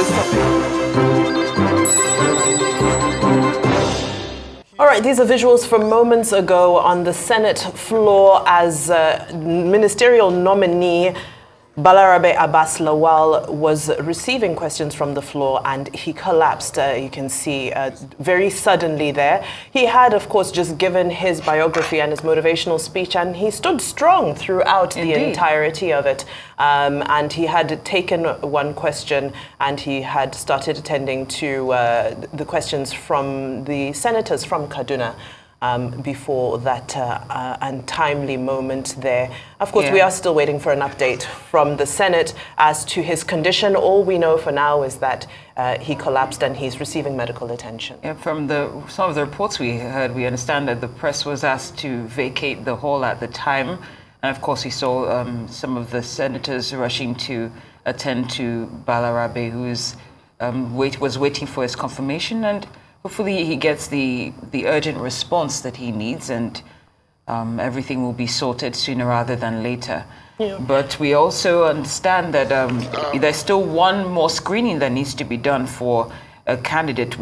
this topic. All right, these are visuals from moments ago on the Senate floor as ministerial nominee Balarabe Abbas Lawal was receiving questions from the floor and he collapsed, you can see, very suddenly there. He had, of course, just given his biography and his motivational speech, and he stood strong throughout the entirety of it. And he had taken one question and he had started attending to the questions from the senators from Kaduna. Before that untimely moment there. Of course, we are still waiting for an update from the Senate as to his condition. All we know for now is that he collapsed and he's receiving medical attention. Yeah, from some of the reports we heard, we understand that the press was asked to vacate the hall at the time. And of course, we saw some of the senators rushing to attend to Balarabe, who was waiting for his confirmation, and hopefully he gets the urgent response that he needs, and everything will be sorted sooner rather than later. Yeah. But we also understand that there's still one more screening that needs to be done for a candidate.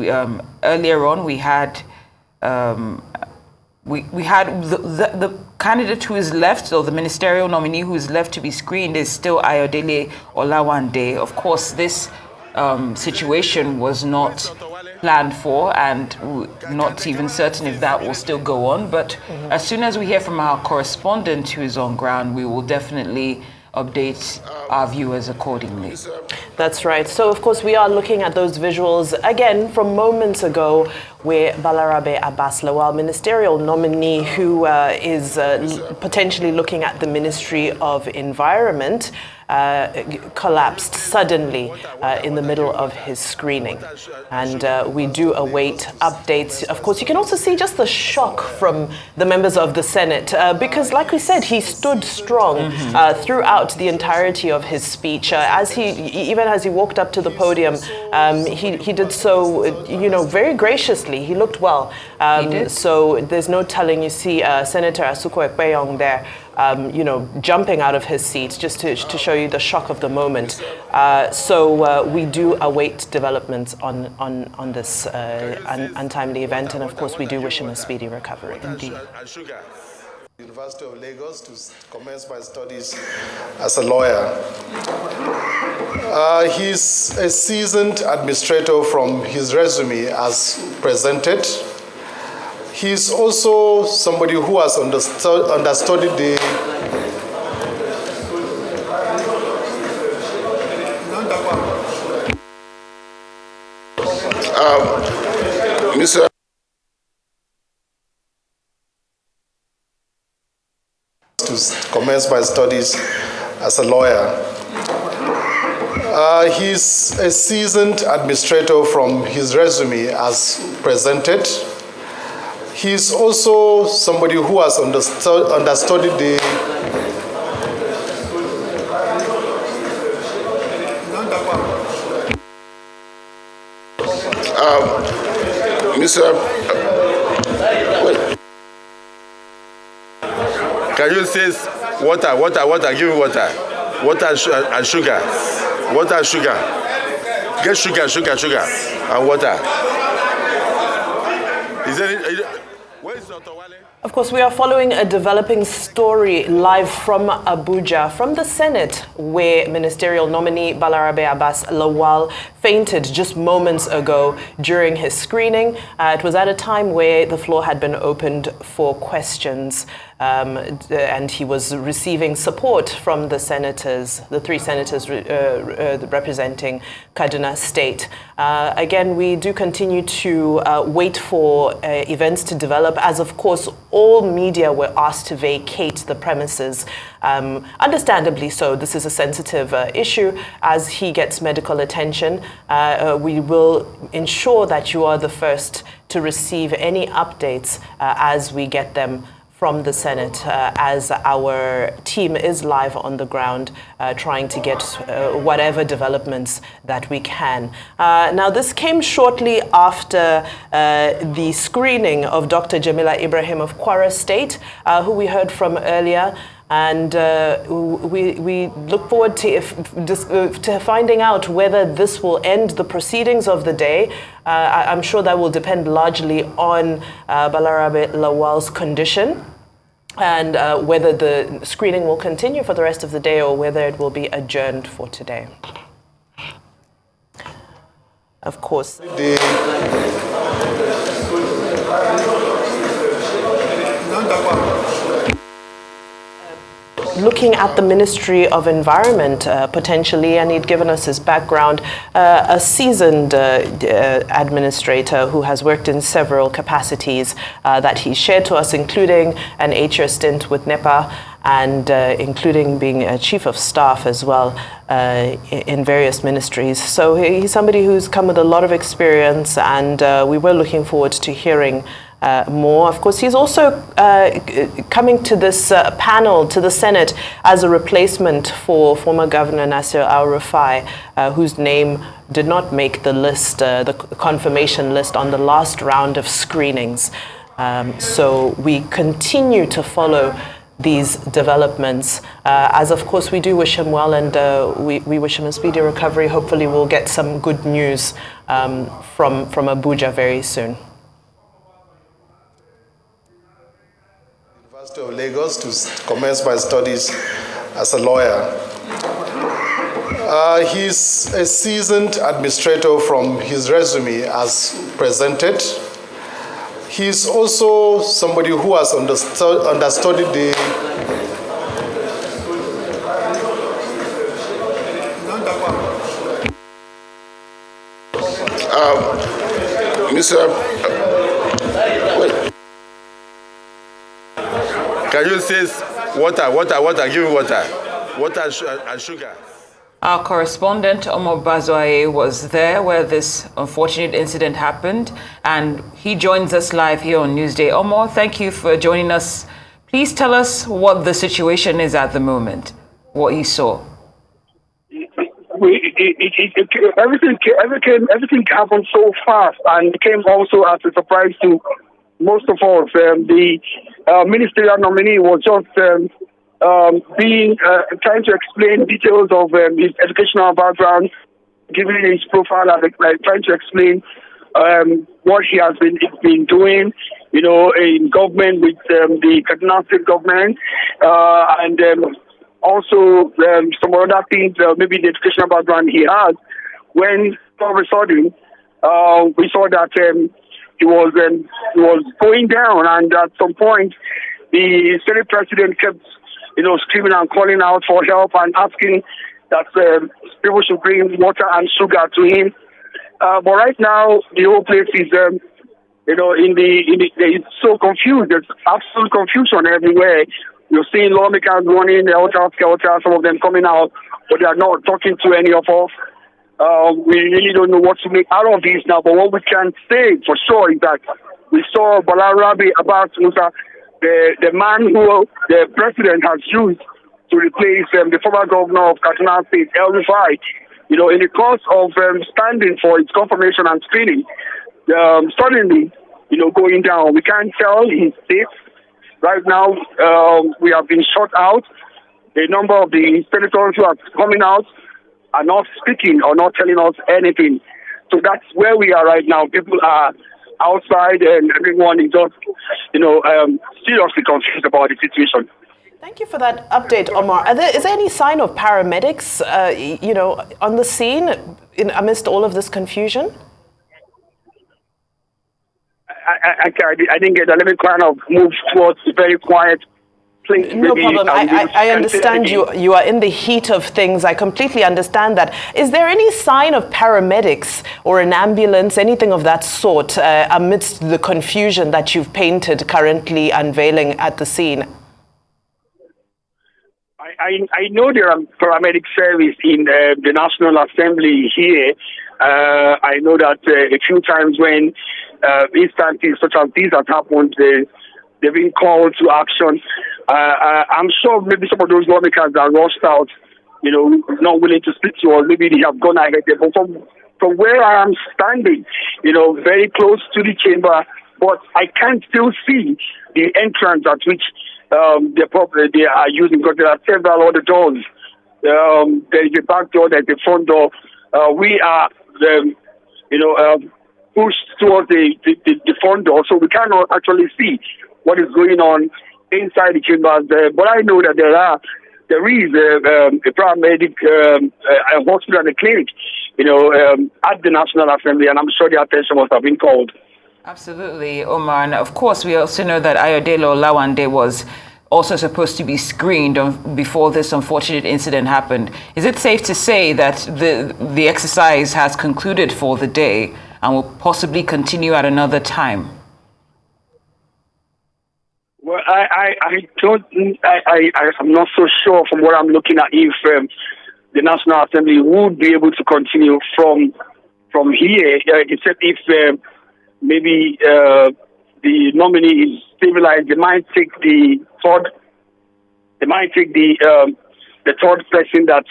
Earlier on, we had the candidate who is left, or the ministerial nominee who is left to be screened, is still Ayodele Olawande. Of course, this situation was not planned for, and not even certain if that will still go on. But as soon as we hear from our correspondent who is on ground, we will definitely update our viewers accordingly. That's right. So, of course, we are looking at those visuals again from moments ago where Balarabe Abbas Lawal, ministerial nominee who is potentially looking at the Ministry of Environment, collapsed suddenly in the middle of his screening. And we do await updates. Of course, you can also see just the shock from the members of the Senate because, like we said, he stood strong throughout the entirety of his speech. Even as he walked up to the podium, he did so, very graciously. He looked well. So there's no telling. You see Senator Asuko Ekpeyong there, jumping out of his seat just to show you the shock of the moment. So we do await developments on this untimely event, and of course we do wish him a speedy recovery. Indeed. University of Lagos to commence my studies as a lawyer. He's a seasoned administrator from his resume as presented. He's also somebody who has understudied the Mr. To commence my studies as a lawyer. He's a seasoned administrator from his resume as presented. He's also somebody who has understudied the Mr. Can you say water? Give me water. Water and sugar. Water and sugar. Get sugar, and water. Is there where is Dr. Wale? Of course, we are following a developing story live from Abuja, from the Senate, where ministerial nominee Balarabe Abbas Lawal fainted just moments ago during his screening. It was at a time where the floor had been opened for questions. And he was receiving support from the senators, the three senators representing Kaduna State. Again, we do continue to wait for events to develop, as of course all media were asked to vacate the premises. Understandably so. This is a sensitive issue. As he gets medical attention, we will ensure that you are the first to receive any updates as we get them from the Senate, as our team is live on the ground trying to get whatever developments that we can. Now, this came shortly after the screening of Dr. Jamila Ibrahim of Kwara State, who we heard from earlier. And we look forward to finding out whether this will end the proceedings of the day. I'm sure that will depend largely on Balarabe Lawal's condition, and whether the screening will continue for the rest of the day or whether it will be adjourned for today. Of course. Looking at the Ministry of Environment potentially, and he'd given us his background, a seasoned administrator who has worked in several capacities that he shared to us, including an 8-year stint with NEPA and including being a chief of staff as well in various ministries. So he's somebody who's come with a lot of experience, and we were looking forward to hearing more. Of course, he's also coming to this panel, to the Senate, as a replacement for former Governor Nasir Al-Rufai, whose name did not make the list, the confirmation list on the last round of screenings. So we continue to follow these developments, as of course we do wish him well, and we wish him a speedy recovery. Hopefully we'll get some good news from Abuja very soon. University of Lagos to commence my studies as a lawyer. He's a seasoned administrator from his resume as presented. He's also somebody who has understudied the Mr. Can you say water? Give me water. Water and sugar. Our correspondent, Omor Bazuaye, was there where this unfortunate incident happened, and he joins us live here on Newsday. Omor, thank you for joining us. Please tell us what the situation is at the moment, what you saw. Everything happened so fast, and it came also as a surprise to most of us. The ministerial nominee was just trying to explain details of his educational background, giving his profile, and trying to explain what he has been doing, in government with the Kaduna State government, and also some other things, maybe the educational background he has. When all of a sudden we saw that he was going down, and at some point the Senate president kept screaming and calling out for help and asking that people should bring water and sugar to him. But right now, the whole place is, it's so confused. There's absolute confusion everywhere. You're seeing lawmakers running helter-skelter, some of them coming out, but they are not talking to any of us. We really don't know what to make out of this now, but what we can say for sure is that we saw Balarabe Abbas Musa, the man who the president has used to replace the former governor of Kaduna State, El-Rufai, in the course of standing for its confirmation and screening, suddenly, going down. We can't tell his state. Right now, we have been shut out. A number of the senators who are coming out are not speaking or not telling us anything. So that's where we are right now. People are outside, and everyone is just, seriously confused about the situation. Thank you for that update, Omar. Is there any sign of paramedics, on the scene amidst all of this confusion? I didn't get that. Let me kind of move towards a very quiet place. No problem. I understand you are in the heat of things. I completely understand that. Is there any sign of paramedics or an ambulance, anything of that sort, amidst the confusion that you've painted currently unveiling at the scene? I know there are paramedic service in the National Assembly here. I know that a few times when instances such as these have happened, they've been called to action. I'm sure maybe some of those lawmakers that rushed out, not willing to speak to us, maybe they have gone ahead there. But from where I am standing, very close to the chamber, but I can still see the entrance at which they are using, because there are several other doors. There is a back door, there's a front door. We are, pushed towards the front door, so we cannot actually see what is going on inside the chambers. But I know that there is a paramedic, a hospital and a clinic, at the National Assembly, and I'm sure the attention must have been called. Absolutely, Omar. And of course, we also know that Ayodele Olawande was also supposed to be screened before this unfortunate incident happened. Is it safe to say that the exercise has concluded for the day and will possibly continue at another time? Well, I'm not so sure from what I'm looking at if the National Assembly would be able to continue from here, except if maybe the nominee is stabilized. They might take the third person that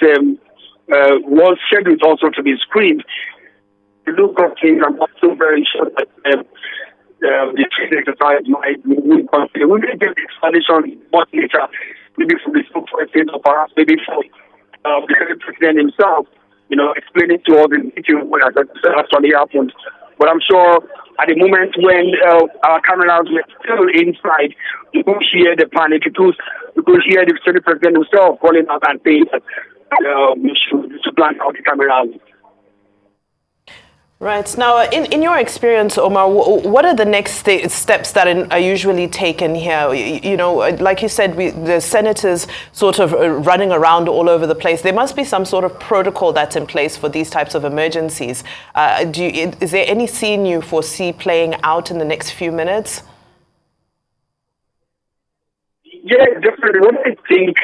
was scheduled also to be screened. The look of things, I'm not so very sure that the training exercise might continue. We may get the explanation much later, maybe from the spokesperson or perhaps maybe from the president himself, explaining to us in detail what actually happened. But I'm sure at the moment when our cameras were still inside, you could hear the panic. You could hear the Senate president himself calling out and saying that we should blank out the cameras. Right. Now, in your experience, Omar, what are the next steps that are usually taken here? Like you said, the senators sort of running around all over the place. There must be some sort of protocol that's in place for these types of emergencies. Is there any scene you foresee playing out in the next few minutes? Yeah, definitely. What I think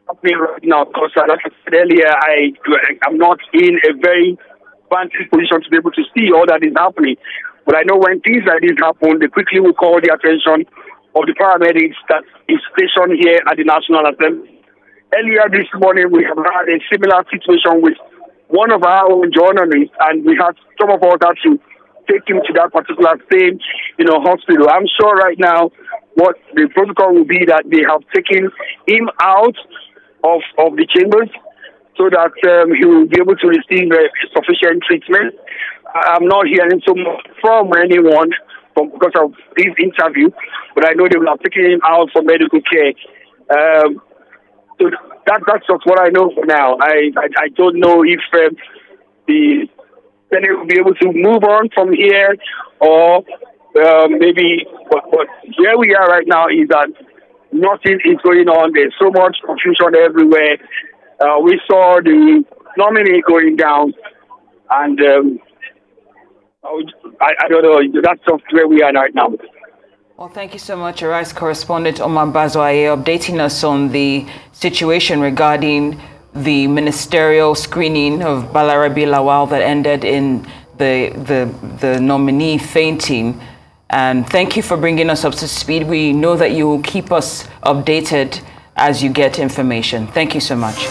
happening right now, because like I said earlier, I'm not in a very advantage position to be able to see all that is happening. But I know when things like this happen, they quickly will call the attention of the paramedics that is stationed here at the National Assembly. Earlier this morning, we have had a similar situation with one of our own journalists, and we had some of us had to take him to that particular same, hospital. I'm sure right now what the protocol will be that they have taken him out of the chambers, so that he will be able to receive sufficient treatment. I'm not hearing so much from anyone because of this interview, but I know they will have taken him out for medical care. So that's just what I know for now. I don't know if the Senate will be able to move on from here, or maybe. But where we are right now is that nothing is going on. There's so much confusion everywhere. We saw the nominee going down, and I don't know. That's just where we are right now. Well, thank you so much, Arise Correspondent Omar Bazuaye, updating us on the situation regarding the ministerial screening of Balarabe Lawal that ended in the nominee fainting. And thank you for bringing us up to speed. We know that you will keep us updated as you get information. Thank you so much.